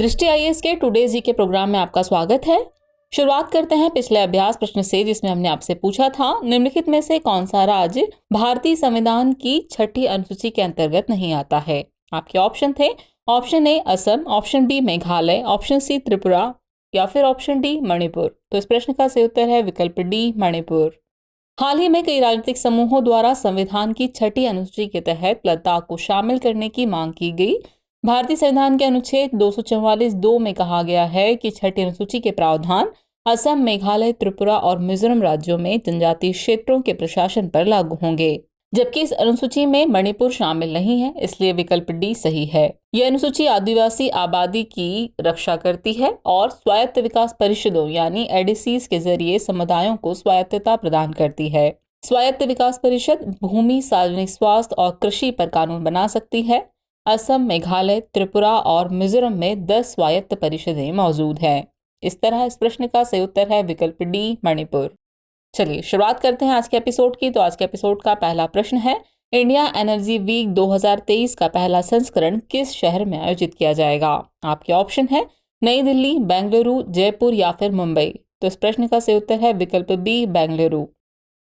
दृष्टि आईएएस के टुडे जी के प्रोग्राम में आपका स्वागत है। शुरुआत करते हैं पिछले अभ्यास प्रश्न से, जिसमें हमने आपसे पूछा था निम्नलिखित में से कौन सा राज्य भारतीय संविधान की छठी अनुसूची के अंतर्गत नहीं आता है। आपके ऑप्शन थे option A Assam, option B Meghalaya, option C Tripura या फिर ऑप्शन डी मणिपुर। तो इस प्रश्न का सही उत्तर है विकल्प डी मणिपुर। हाल ही में कई राजनीतिक समूहों द्वारा संविधान की छठी अनुसूची के तहत लद्दाख को शामिल करने की मांग की गई। भारतीय संविधान के अनुच्छेद 244(2) में कहा गया है कि छठी अनुसूची के प्रावधान असम, मेघालय, त्रिपुरा और मिजोरम राज्यों में जनजातीय क्षेत्रों के प्रशासन पर लागू होंगे, जबकि इस अनुसूची में मणिपुर शामिल नहीं है, इसलिए विकल्प डी सही है। यह अनुसूची आदिवासी आबादी की रक्षा करती है और स्वायत्त विकास परिषदों यानी एडीसीज के जरिए समुदायों को स्वायत्तता प्रदान करती है। स्वायत्त विकास परिषद भूमि, सार्वजनिक स्वास्थ्य और कृषि पर कानून बना सकती है। असम, मेघालय, त्रिपुरा और मिजोरम में 10 स्वायत्त परिषदें मौजूद हैं। इस तरह इस प्रश्न का सही उत्तर है विकल्प डी मणिपुर। चलिए शुरुआत करते हैं आज के एपिसोड की। तो आज के एपिसोड का पहला प्रश्न है, इंडिया एनर्जी वीक 2023 का पहला संस्करण किस शहर में आयोजित किया जाएगा। आपके ऑप्शन है नई दिल्ली, बेंगलुरु, जयपुर या फिर मुंबई। तो इस प्रश्न का सही उत्तर है विकल्प बी बेंगलुरु।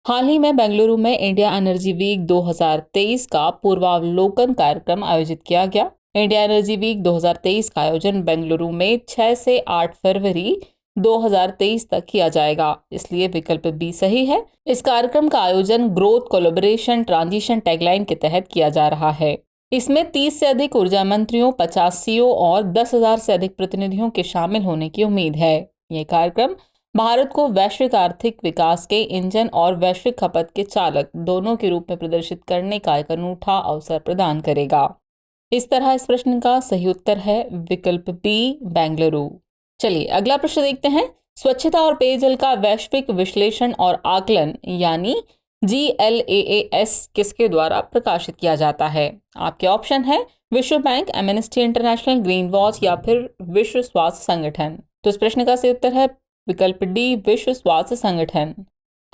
हाल ही में बेंगलुरु में इंडिया एनर्जी वीक 2023 का पूर्वावलोकन कार्यक्रम आयोजित किया गया। इंडिया एनर्जी वीक 2023 का आयोजन बेंगलुरु में 6 से 8 फरवरी 2023 तक किया जाएगा, इसलिए विकल्प बी सही है। इस कार्यक्रम का आयोजन ग्रोथ, कोलैबोरेशन, ट्रांजिशन टैगलाइन के तहत किया जा रहा है। इसमें 30 से अधिक ऊर्जा मंत्रियों, 50 सीईओ और 10,000 से अधिक प्रतिनिधियों के शामिल होने की उम्मीद है। ये कार्यक्रम भारत को वैश्विक आर्थिक विकास के इंजन और वैश्विक खपत के चालक दोनों के रूप में प्रदर्शित करने का एक अनूठा अवसर प्रदान करेगा। इस तरह इस प्रश्न का सही उत्तर है विकल्प बी बेंगलुरु। चलिए अगला प्रश्न देखते हैं। स्वच्छता और पेयजल का वैश्विक विश्लेषण और आकलन यानी GLAAS किसके द्वारा प्रकाशित किया जाता है। आपके ऑप्शन है विश्व bank, amnesty international, green watch या फिर विश्व स्वास्थ्य संगठन। तो इस प्रश्न का सही उत्तर है विकल्प डी विश्व स्वास्थ्य संगठन।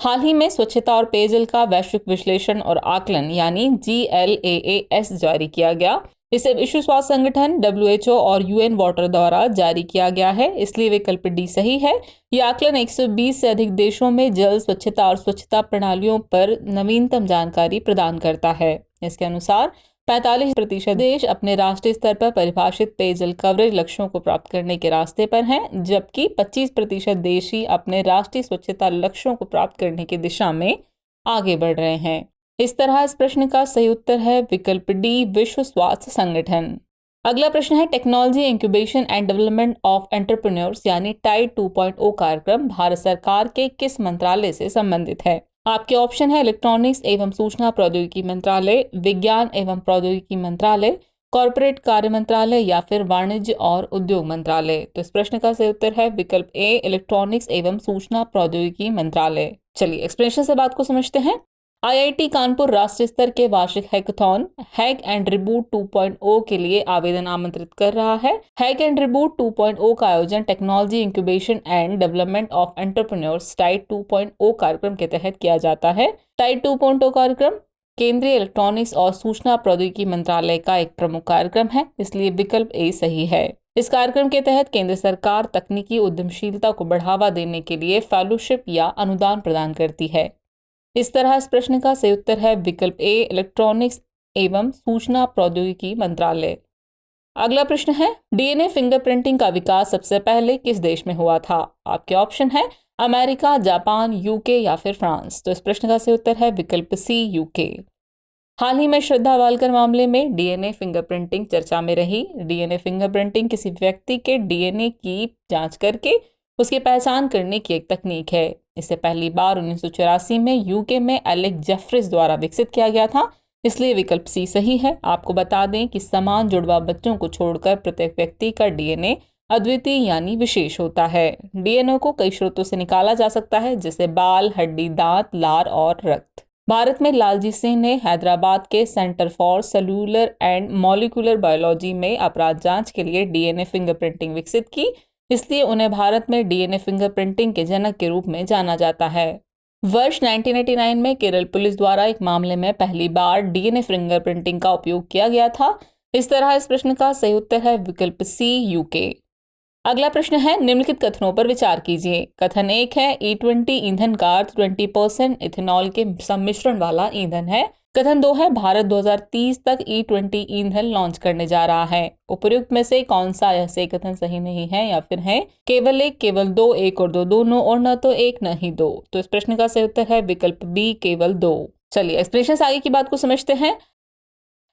हाल ही में स्वच्छता और पेयजल का वैश्विक विश्लेषण और आकलन यानी GLAAS जारी किया गया। इसे विश्व स्वास्थ्य संगठन WHO और UN वाटर द्वारा जारी किया गया है, इसलिए विकल्प डी सही है। यह आकलन 120 से अधिक देशों में जल स्वच्छता और स्वच्छता प्रणालियों पर नवीनतम जानकारी प्रदान करता है। इसके अनुसार 45% देश अपने राष्ट्रीय स्तर पर परिभाषित पेयजल कवरेज लक्ष्यों को प्राप्त करने के रास्ते पर हैं, जबकि 25% देश ही अपने राष्ट्रीय स्वच्छता लक्ष्यों को प्राप्त करने की दिशा में आगे बढ़ रहे हैं। इस तरह इस प्रश्न का सही उत्तर है विकल्प डी विश्व स्वास्थ्य संगठन। अगला प्रश्न है, technology incubation and development of entrepreneurs यानी टाइड 2.0 कार्यक्रम भारत सरकार के किस मंत्रालय से संबंधित है। आपके ऑप्शन है इलेक्ट्रॉनिक्स एवं सूचना प्रौद्योगिकी मंत्रालय, विज्ञान एवं प्रौद्योगिकी मंत्रालय, कॉर्पोरेट कार्य मंत्रालय या फिर वाणिज्य और उद्योग मंत्रालय। तो इस प्रश्न का सही उत्तर है विकल्प ए इलेक्ट्रॉनिक्स एवं सूचना प्रौद्योगिकी मंत्रालय। चलिए एक्सप्लेनेशन से बात को समझते हैं। IIT कानपुर राष्ट्रीय स्तर के वार्षिक हैकाथॉन हैक एंड रिबूट 2.0 के लिए आवेदन आमंत्रित कर रहा है। हैक एंड रिबूट 2.0 का आयोजन technology incubation and development of entrepreneurs TIDE 2.0 कार्यक्रम के तहत किया जाता है। टाइड 2.0 कार्यक्रम केंद्रीय इलेक्ट्रॉनिक्स और सूचना प्रौद्योगिकी मंत्रालय का एक प्रमुख कार्यक्रम है, इसलिए विकल्प ए सही है। इस कार्यक्रम के तहत केंद्र सरकार तकनीकी उद्यमशीलता को बढ़ावा देने के लिए फेलोशिप या अनुदान प्रदान करती है। इस तरह इस प्रश्न का सही उत्तर है विकल्प ए इलेक्ट्रॉनिक्स एवं सूचना प्रौद्योगिकी मंत्रालय। अगला प्रश्न है, DNA फिंगरप्रिंटिंग का विकास सबसे पहले किस देश में हुआ था। आपके ऑप्शन है अमेरिका, जापान, UK या फिर फ्रांस। तो इस प्रश्न का सही उत्तर है विकल्प सी UK। हाल ही में श्रद्धा वालकर मामले में DNA फिंगरप्रिंटिंग चर्चा में रही। DNA फिंगरप्रिंटिंग किसी व्यक्ति के DNA की जांच करके उसकी पहचान करने की एक तकनीक है। इसे पहली बार 1984 में UK में एलेक जेफरिस द्वारा विकसित किया गया था, इसलिए विकल्प सी सही है। आपको बता दें कि समान जुड़वा बच्चों को छोड़कर प्रत्येक व्यक्ति का DNA अद्वितीय यानी विशेष होता है। DNA को कई स्रोतों से निकाला जा सकता है, जैसे बाल, हड्डी, दांत, लार और रक्त। भारत में लालजी सिंह ने हैदराबाद के centre for cellular and molecular biology में अपराध जांच के लिए DNA फिंगरप्रिंटिंग विकसित की, इसलिए उन्हें भारत में DNA फिंगरप्रिंटिंग के जनक के रूप में जाना जाता है। वर्ष 1989 में केरल पुलिस द्वारा एक मामले में पहली बार DNA फिंगरप्रिंटिंग का उपयोग किया गया था। इस तरह इस प्रश्न का सही उत्तर है विकल्प सी UK। अगला प्रश्न है, निम्नलिखित कथनों पर विचार कीजिए। कथन 1 है E20 ईंधन का अर्थ 20% इथेनॉल के सम्मिश्रण वाला ईंधन है। कथन 2 है, भारत 2030 तक E20 ईंधन लॉन्च करने जा रहा है। उपयुक्त में से कौन सा यह से कथन सही नहीं है, या फिर है केवल एक, केवल दो, एक और दो दोनों, और न तो एक न ही दो। तो इस प्रश्न का सही उत्तर है विकल्प बी, केवल दो। चलिए एक्सप्लेनेशन से आगे की बात को समझते हैं।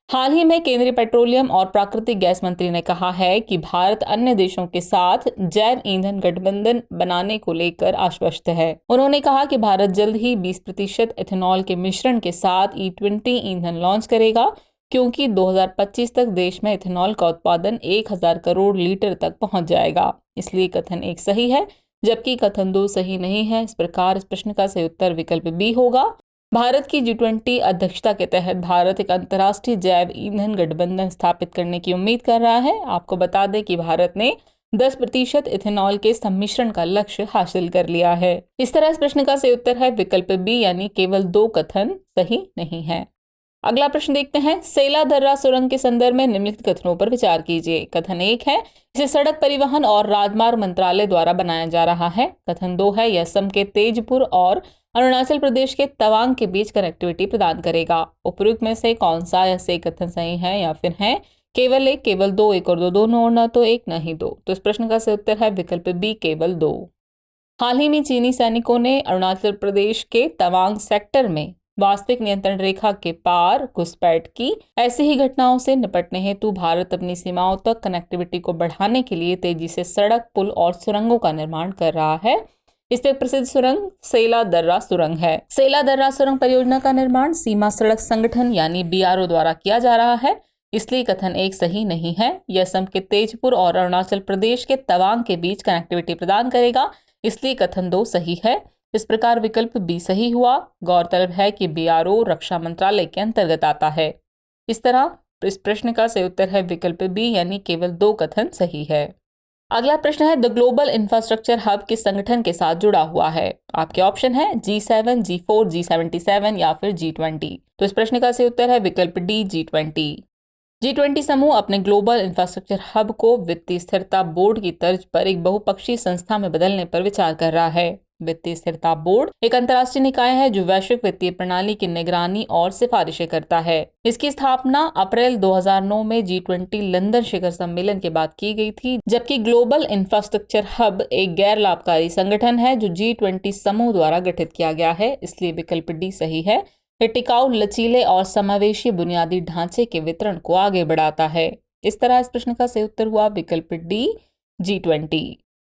हाल ही में केंद्रीय पेट्रोलियम और प्राकृतिक गैस मंत्री ने कहा है कि भारत अन्य देशों के साथ जैव ईंधन गठबंधन बनाने को लेकर आश्वस्त है। उन्होंने कहा कि भारत जल्द ही 20% इथेनॉल के मिश्रण के साथ E20 ईंधन लॉन्च करेगा, क्योंकि 2025 तक देश में इथेनॉल का उत्पादन 1000 करोड़ लीटर तक पहुंच जाएगा। इसलिए कथन 1 सही है, जबकि कथन 2 सही नहीं है। इस प्रकार इस प्रश्न का सही उत्तर विकल्प बी होगा। भारत की G20 अध्यक्षता के तहत भारत एक अंतर्राष्ट्रीय जैव ईंधन गठबंधन स्थापित करने की उम्मीद कर रहा है। आपको बता दें कि भारत ने 10% इथेनॉल के सम्मिश्रण का लक्ष्य हासिल कर लिया है। इस तरह इस प्रश्न का सही उत्तर है विकल्प बी, यानी केवल दो कथन सही नहीं है। अगला प्रश्न देखते हैं। सेला दर्रा सुरंग के संदर्भ में निम्नलिखित कथनों पर विचार कीजिए। कथन 1 है, इसे सड़क परिवहन और राजमार्ग मंत्रालय द्वारा बनाया जा रहा है। कथन 2 है, यह असम के तेजपुर और अरुणाचल प्रदेश के तवांग के बीच कनेक्टिविटी प्रदान करेगा। उपयुक्त में से कौन सा यह से कथन सही है, या फिर है केवल एक, केवल दो, एक और दो दोनों, और न तो एक न ही दो। तो इस प्रश्न का सही उत्तर है विकल्प बी, केवल दो। हाल ही में चीनी सैनिकों ने अरुणाचल प्रदेश के तवांग सेक्टर में वास्तविक नियंत्रण रेखा के पार घुसपैठ की। ऐसी ही घटनाओं से निपटने हेतु भारत अपनी सीमाओं तक कनेक्टिविटी को बढ़ाने के लिए तेजी से सड़क, पुल और सुरंगों का निर्माण कर रहा है। इसमें प्रसिद्ध सुरंग सेला दर्रा सुरंग है। सेला दर्रा सुरंग परियोजना का निर्माण सीमा सड़क संगठन यानी BRO द्वारा किया जा रहा है। इसलिए कथन 1 सही नहीं है। यह असम के तेजपुर और अरुणाचल प्रदेश के तवांग के बीच कनेक्टिविटी प्रदान करेगा। इसलिए कथन 2 सही है। इस प्रकार विकल्प बी सही हुआ। गौरतलब है कि BRO रक्षा मंत्रालय के अंतर्गत आता है। इस तरह इस प्रश्न का सही उत्तर है विकल्प बी, यानी केवल दो कथन सही है। अगला प्रश्न है, द ग्लोबल इंफ्रास्ट्रक्चर हब किस संगठन के साथ जुड़ा हुआ है? आपके ऑप्शन है G7, G4, G77 या फिर G20। तो इस प्रश्न का सही उत्तर है विकल्प डी, G20। G20 समूह अपने ग्लोबल इंफ्रास्ट्रक्चर हब को वित्तीय स्थिरता बोर्ड की तर्ज पर एक बहुपक्षीय संस्था में बदलने पर विचार कर रहा है। वित्तीय स्थिरता बोर्ड एक अंतर्राष्ट्रीय निकाय है जो वैश्विक वित्तीय प्रणाली की निगरानी और सिफारिशें करता है। इसकी स्थापना अप्रैल 2009 में G20 लंदन शिखर सम्मेलन के बाद की गई थी, जबकि ग्लोबल इंफ्रास्ट्रक्चर हब एक गैर लाभकारी संगठन है जो G20 समूह द्वारा गठित किया गया है। इसलिए विकल्प डी सही है। यह टिकाऊ, लचीले और समावेशी बुनियादी ढांचे के वितरण को आगे बढ़ाता है। इस तरह इस प्रश्न का सही उत्तर हुआ विकल्प डी, G20।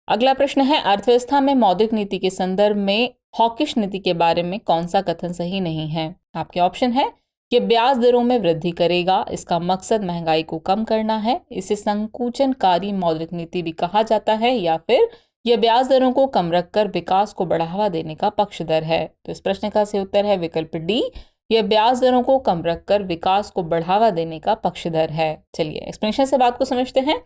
अगला प्रश्न है, अर्थव्यवस्था में मौद्रिक नीति के संदर्भ में हॉकिश नीति के बारे में कौन सा कथन सही नहीं है? आपके ऑप्शन है, यह ब्याज दरों में वृद्धि करेगा, इसका मकसद महंगाई को कम करना है, इसे संकुचनकारी मौद्रिक नीति भी कहा जाता है, या फिर यह ब्याज दरों को कम रखकर विकास को बढ़ावा देने का पक्षधर है। तो इस प्रश्न का सही उत्तर है विकल्प डी, यह ब्याज दरों को कम रखकर विकास को बढ़ावा देने का पक्षधर है। चलिए एक्सप्लेनेशन से बात को समझते हैं।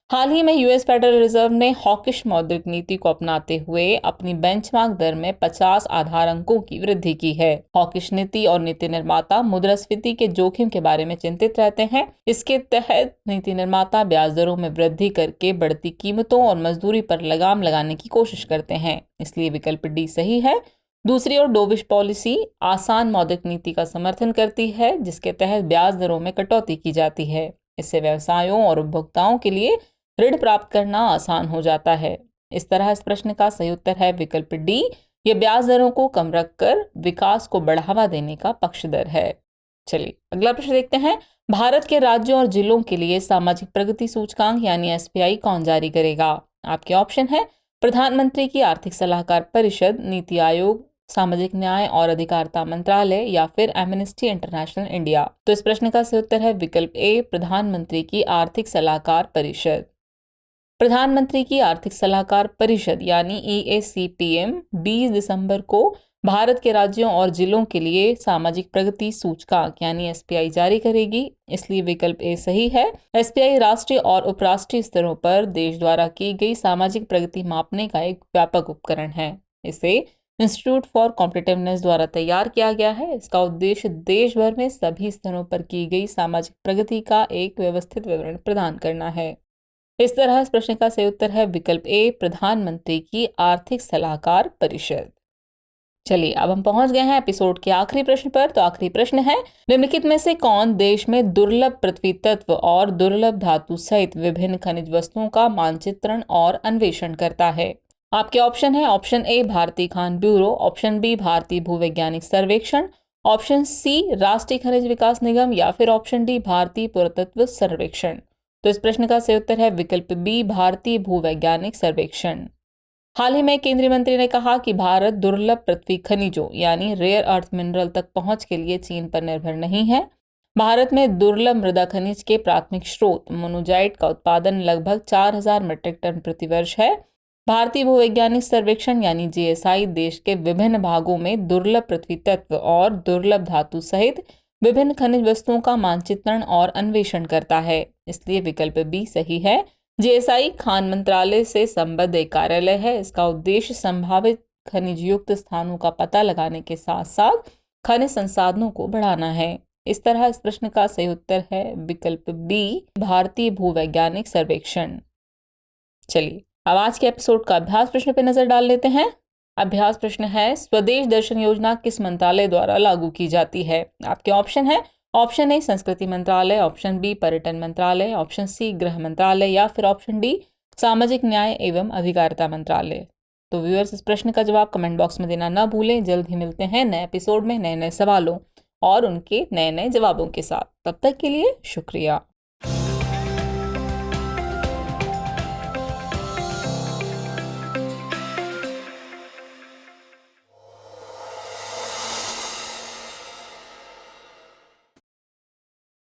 हाल ही में यूएस फेडरल रिजर्व ने हॉकिश मौद्रिक नीति को अपनाते हुए अपनी बेंचमार्क दर में 50 आधार अंकों की वृद्धि की है। हॉकिश नीति और नीति निर्माता मुद्रास्फीति के जोखिम के बारे में चिंतित रहते हैं। इसके तहत नीति निर्माता ब्याज दरों में वृद्धि करके बढ़ती कीमतों और मजदूरी पर लगाम लगाने की कोशिश करते हैं। इसलिए विकल्प डी सही है। दूसरी ओर डोविश पॉलिसी आसान मौद्रिक नीति का समर्थन करती है, जिसके तहत ब्याज दरों में कटौती की जाती है। इससे व्यवसायों और उपभोक्ताओं के लिए ऋण प्राप्त करना आसान हो जाता है। इस तरह इस प्रश्न का सही उत्तर है विकल्प डी, ये ब्याज दरों को कम रखकर विकास को बढ़ावा देने का पक्षधर है। चलिए अगला प्रश्न देखते हैं। भारत के राज्यों और जिलों के लिए सामाजिक प्रगति सूचकांक यानी SPI कौन जारी करेगा? आपके ऑप्शन है, प्रधानमंत्री की आर्थिक सलाहकार परिषद, नीति आयोग, सामाजिक न्याय और अधिकारिता मंत्रालय, या फिर एमनेस्टी इंटरनेशनल इंडिया। तो इस प्रश्न का सही उत्तर है विकल्प ए, प्रधानमंत्री की आर्थिक सलाहकार परिषद। प्रधानमंत्री की आर्थिक सलाहकार परिषद यानी EACPM 20 दिसंबर को भारत के राज्यों और जिलों के लिए सामाजिक प्रगति सूचकांक यानी SPI जारी करेगी। इसलिए विकल्प ए सही है। SPI राष्ट्रीय और उपराष्ट्रीय स्तरों पर देश द्वारा की गई सामाजिक प्रगति मापने का एक व्यापक उपकरण है। इसे इंस्टीट्यूट फॉर कॉम्पिटिटिवनेस द्वारा तैयार किया गया है। इसका उद्देश्य देश भर में सभी स्तरों पर की गई सामाजिक प्रगति का एक व्यवस्थित विवरण प्रदान करना है। इस तरह इस प्रश्न का सही उत्तर है विकल्प ए, प्रधानमंत्री की आर्थिक सलाहकार परिषद। चलिए अब हम पहुंच गए हैं एपिसोड के आखिरी प्रश्न पर। तो आखिरी प्रश्न है, निम्नलिखित में से कौन देश में दुर्लभ पृथ्वी तत्व और दुर्लभ धातु सहित विभिन्न खनिज वस्तुओं का मानचित्रण और अन्वेषण करता है? आपके ऑप्शन है, ऑप्शन ए भारतीय खान ब्यूरो, ऑप्शन बी भारतीय भूवैज्ञानिक सर्वेक्षण, ऑप्शन सी राष्ट्रीय खनिज विकास निगम, या फिर ऑप्शन डी भारतीय पुरातत्व सर्वेक्षण। तो इस प्रश्न का सही उत्तर है विकल्प बी, भारतीय भूवैज्ञानिक सर्वेक्षण। हाल ही में केंद्रीय मंत्री ने कहा कि भारत दुर्लभ पृथ्वी खनिजों यानी रेयर अर्थ मिनरल तक पहुंच के लिए चीन पर निर्भर नहीं है। भारत में दुर्लभ मृदा खनिज के प्राथमिक स्रोत मोनोजाइट का उत्पादन लगभग 4000 मीट्रिक टन प्रति वर्ष है। भारतीय भूवैज्ञानिक सर्वेक्षण यानी जीएसआई देश के विभिन्न भागों में दुर्लभ पृथ्वी तत्व और दुर्लभ धातु सहित विभिन्न खनिज वस्तुओं का मानचित्रण और अन्वेषण करता है, इसलिए विकल्प बी सही है। जीएसआई खान मंत्रालय से संबद्ध एक कार्यालय है। इसका उद्देश्य संभावित खनिज युक्त स्थानों का पता लगाने के साथ साथ खनिज संसाधनों को बढ़ाना है। इस तरह इस प्रश्न का सही उत्तर है विकल्प बी, भारतीय भूवैज्ञानिक सर्वेक्षण। चलिए अब आज के एपिसोड का अभ्यास प्रश्न पे नजर डाल लेते हैं। अभ्यास प्रश्न है, स्वदेश दर्शन योजना किस मंत्रालय द्वारा लागू की जाती है? आपके ऑप्शन है, ऑप्शन ए संस्कृति मंत्रालय, ऑप्शन बी पर्यटन मंत्रालय, ऑप्शन सी गृह मंत्रालय, या फिर ऑप्शन डी सामाजिक न्याय एवं अधिकारिता मंत्रालय। तो व्यूअर्स इस प्रश्न का जवाब कमेंट बॉक्स में देना ना भूलें। जल्द ही मिलते हैं नए एपिसोड में नए नए सवालों और उनके नए नए जवाबों के साथ। तब तक के लिए शुक्रिया।